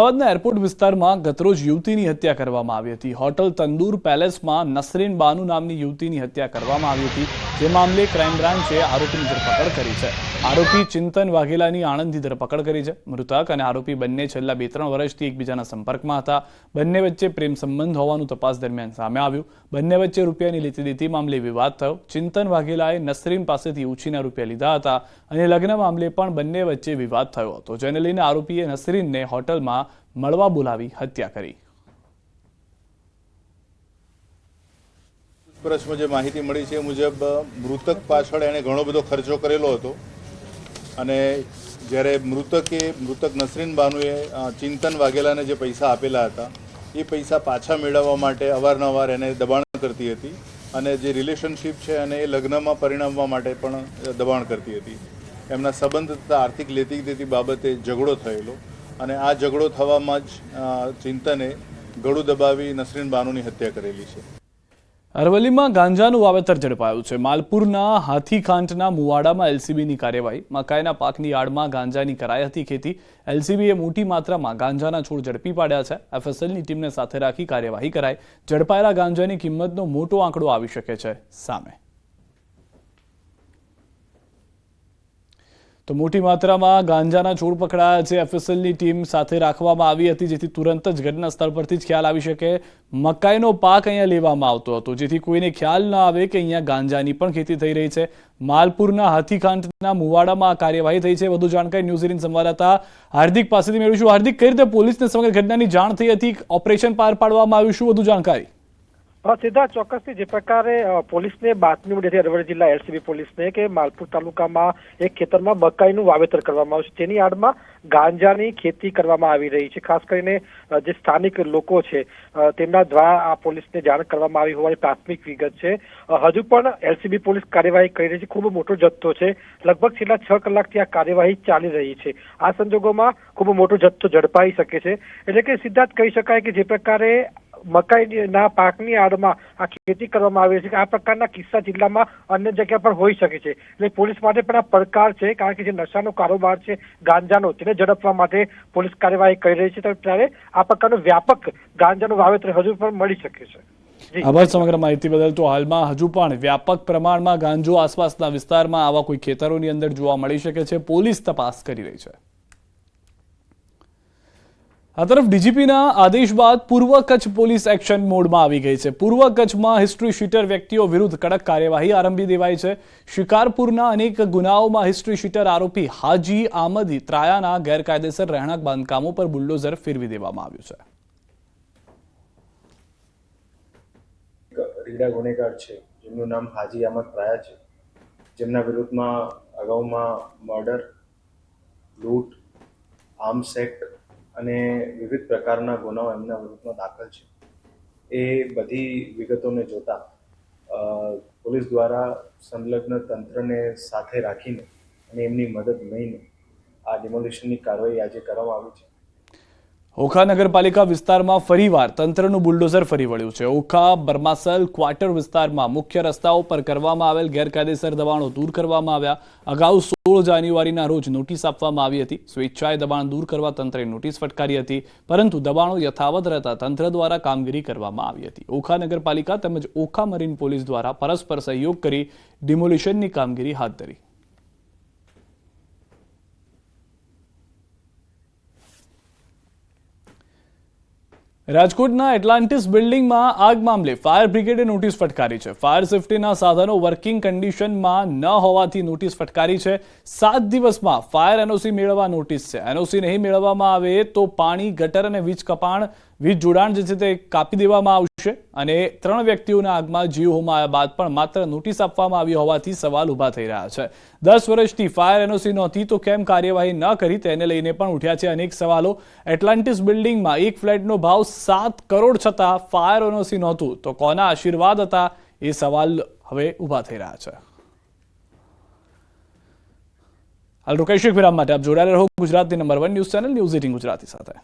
અમદાવાદના એરપોર્ટ વિસ્તારમાં ગતરોજ યુવતીની હત્યા કરવામાં આવી હતી। હોટલ તંદૂર પેલેસમાં નસરીન બાનુ નામની યુવતીની હત્યા કરવામાં આવી હતી, જે મામલે ક્રાઇમ બ્રાન્ચે આરોપીની ધરપકડ કરી છે। આરોપી ચિંતન વાઘેલાની આણંદથી ધરપકડ કરી છે। મૃતક અને આરોપી બંને છેલ્લા 2-3 વર્ષથી એકબીજાના સંપર્કમાં હતા। બંને વચ્ચે પ્રેમ સંબંધ હોવાનું તપાસ દરમિયાન સામે આવ્યું। બંને વચ્ચે રૂપિયાની લેતી-દેતી મામલે વિવાદ થયો। ચિંતન વાઘેલાએ નસરીન પાસેથી ઉછીના રૂપિયા લીધા હતા અને લગ્ન મામલે પણ બંને વચ્ચે વિવાદ થયો હતો, જેને લઈને આરોપીએ નસરીનને હોટલમાં મળવા બોલાવી હત્યા કરી। પૂછપરછમાં જે માહિતી મળી છે મુજબ મૃતક પાછળ એણે ઘણો બધો ખર્ચો કરેલો હતો અને જ્યારે મૃતક નસરીન બાનુએ ચિંતન વાઘેલાને જે પૈસા આપેલા હતા એ પૈસા પાછા મેળવવા માટે અવારનવાર એને દબાણ કરતી હતી અને જે રિલેશનશિપ છે અને એ લગ્નમાં પરિણમવા માટે પણ દબાણ કરતી હતી। એમના સંબંધ તથા આર્થિક લેતી દેતી બાબતે ઝઘડો થયેલો અને આ ઝઘડો થવામાં જ ચિંતને ગળું દબાવી નસરીન બાનુની હત્યા કરેલી છે। અરવલ્લીમાં ગાંજાનું વાવેતર ઝડપાયું છે। માલપુરના હાથીખાંટના મુવાડામાં એલસીબીની કાર્યવાહી। મકાઈના પાકની આડમાં ગાંજાની કરાઈ હતી ખેતી। એલસીબીએ મોટી માત્રામાં ગાંજાના છોડ ઝડપી પાડ્યા છે। એફએસએલની ટીમને સાથે રાખી કાર્યવાહી કરાઈ। ઝડપાયેલા ગાંજાની કિંમતનો મોટો આંકડો આવી શકે છે સામે। તો મોટી માત્રામાં ગાંજાના છોડ પકડાયા છે। એફએસએલની ટીમ સાથે રાખવામાં આવી હતી, જેથી તુરંત જ ઘટના સ્થળ પરથી જ ખ્યાલ આવી શકે। મકાઈનો પાક અહીંયા લેવામાં આવતો હતો, જેથી કોઈને ખ્યાલ ન આવે કે અહીંયા ગાંજાની પણ ખેતી થઈ રહી છે। માલપુરના હાથીખાંટના મુવાડામાં આ કાર્યવાહી થઈ છે। વધુ જાણકારી ન્યૂઝ 18 સંવાદદાતા હાર્દિક પાસેથી મેળવીશું। હાર્દિક, કઈ રીતે પોલીસને સમગ્ર ઘટનાની જાણ થઈ હતી? ઓપરેશન પાર પાડવામાં આવ્યું, શું વધુ જાણકારી? સીધા ચોક્કસથી જે પ્રકારે પોલીસને બાતમી મળી હતી અરવલ્લી જિલ્લા એલસીબી પોલીસને કે માલપુર તાલુકામાં એક ખેતરમાં મકાઈનું વાવેતર કરવામાં આવ્યું છે, તેની આડમાં ગાંજાની ખેતી કરવામાં આવી રહી છે। ખાસ કરીને જે સ્થાનિક લોકો છે તેમના દ્વારા આ પોલીસને જાણ કરવામાં આવી હોવાની પ્રાથમિક વિગત છે। હજુ પણ એલસીબી પોલીસ કાર્યવાહી કરી રહી છે। ખૂબ મોટો જથ્થો છે, લગભગ છેલ્લા 6 કલાકથી આ કાર્યવાહી ચાલી રહી છે। આ સંજોગોમાં ખૂબ મોટો જથ્થો ઝડપાઈ શકે છે, એટલે કે સીધા જ કહી શકાય કે જે પ્રકારે મકાઈના પાકની આડમાં આ ખેતી કરવામાં આવી છે, આ પ્રકારના કિસ્સા જિલ્લામાં અન્ય જગ્યા પર હોઈ શકે છે। એટલે પોલીસ માટે પણ આ પડકાર છે, કારણ કે જે નશાનો કારોબાર છે ગાંજાનો, તેને ઝડપવા માટે પોલીસ કાર્યવાહી કરી રહી છે, ત્યારે આ પ્રકારનું વ્યાપક ગાંજાનું વાવેતર હજુ પણ મળી શકે છે। આભાર સમગ્ર માહિતી બદલ। તો હાલમાં હજુ પણ વ્યાપક પ્રમાણમાં ગાંજો આસપાસના વિસ્તારમાં આવા કોઈ ખેતરોની અંદર જોવા મળી શકે છે। પોલીસ તપાસ કરી રહી છે। આ તરફ ડીજીપીના આદેશ બાદ પૂર્વ કચ્છ પોલીસ એક્શન મોડમાં આવી ગઈ છે। પૂર્વ કચ્છમાં હિસ્ટ્રી શીટર વ્યક્તિઓ વિરુદ્ધ કડક કાર્યવાહી આરંભી દેવાઈ છે। શિકારપુરના અનેક ગુનાઓમાં હિસ્ટ્રી શીટર આરોપી હાજી આમદી ત્રાયાના ગેરકાયદેસર રહેણાંક બાંધકામો પર બુલડોઝર ફેરવી દેવામાં આવ્યું છે। રીડા ગુનેગાર છે જેમનું નામ હાજી અહમદ ત્રાયા છે, જેમના વિરુદ્ધમાં અગાઉમાં મર્ડર, લૂંટ, આર્મ્સ એક્ટ અને વિવિધ પ્રકારના ગુનાઓ એમના વિરુદ્ધમાં દાખલ છે। એ બધી વિગતોને જોતા પોલીસ દ્વારા સંલગ્ન તંત્રને સાથે રાખીને અને એમની મદદ લઈને આ ડિમોલિશનની કાર્યવાહી આજે કરવામાં આવી છે। ઓખા નગરપાલિકા વિસ્તારમાં ફરીવાર તંત્રનું બુલડોઝર ફરી વળ્યું છે। ઓખા બરમાસલ ક્વાર્ટર વિસ્તારમાં મુખ્ય રસ્તાઓ પર કરવામાં આવેલ ગેરકાયદેસર દબાણો દૂર કરવામાં આવ્યા। અગાઉ 16 જાન્યુઆરીના રોજ નોટિસ આપવામાં આવી હતી। સ્વેચ્છાએ દબાણ દૂર કરવા તંત્રે નોટિસ ફટકારી હતી, પરંતુ દબાણો યથાવત રહેતા તંત્ર દ્વારા કામગીરી કરવામાં આવી હતી। ઓખા નગરપાલિકા તેમજ ઓખા મરીન પોલીસ દ્વારા પરસ્પર સહયોગ કરી ડિમોલિશનની કામગીરી હાથ ધરી। રાજકોટના એટલાન્ટિસ બિલ્ડિંગમાં આગ મામલે ફાયર બ્રિગેડે નોટિસ ફટકારી છે। ફાયર સેફટીના સાધનો વર્કિંગ કન્ડિશનમાં ન હોવાથી નોટિસ ફટકારી છે। 7 દિવસમાં ફાયર એનઓસી મેળવવા નોટિસ છે। એનઓસી નહીં મેળવવામાં આવે તો પાણી, ગટર અને વીજ જોડાણ જે છે તે કાપી દેવામાં આવશે અને 3 વ્યક્તિઓના આગમાં જીવ હોમાયા બાદ પણ માત્ર નોટિસ આપવામાં આવી હોવાથી સવાલ ઉભા થઈ રહ્યા છે। 10 વર્ષથી ફાયર એનઓસી નહોતી તો કેમ કાર્યવાહી ન કરી, તેને લઈને પણ ઉઠ્યા છે અનેક સવાલો। એટલાન્ટિસ બિલ્ડિંગમાં એક ફ્લેટનો ભાવ 7 કરોડ છતાં ફાયર એનઓસી નહોતું તો કોના આશીર્વાદ હતા, એ સવાલ હવે ઉભા થઈ રહ્યા છે। હાલ રોકાઈશું વિરામ માટે। આપ જોડાયેલા રહો ગુજરાતની number 1 news channel news 18 Gujarati સાથે।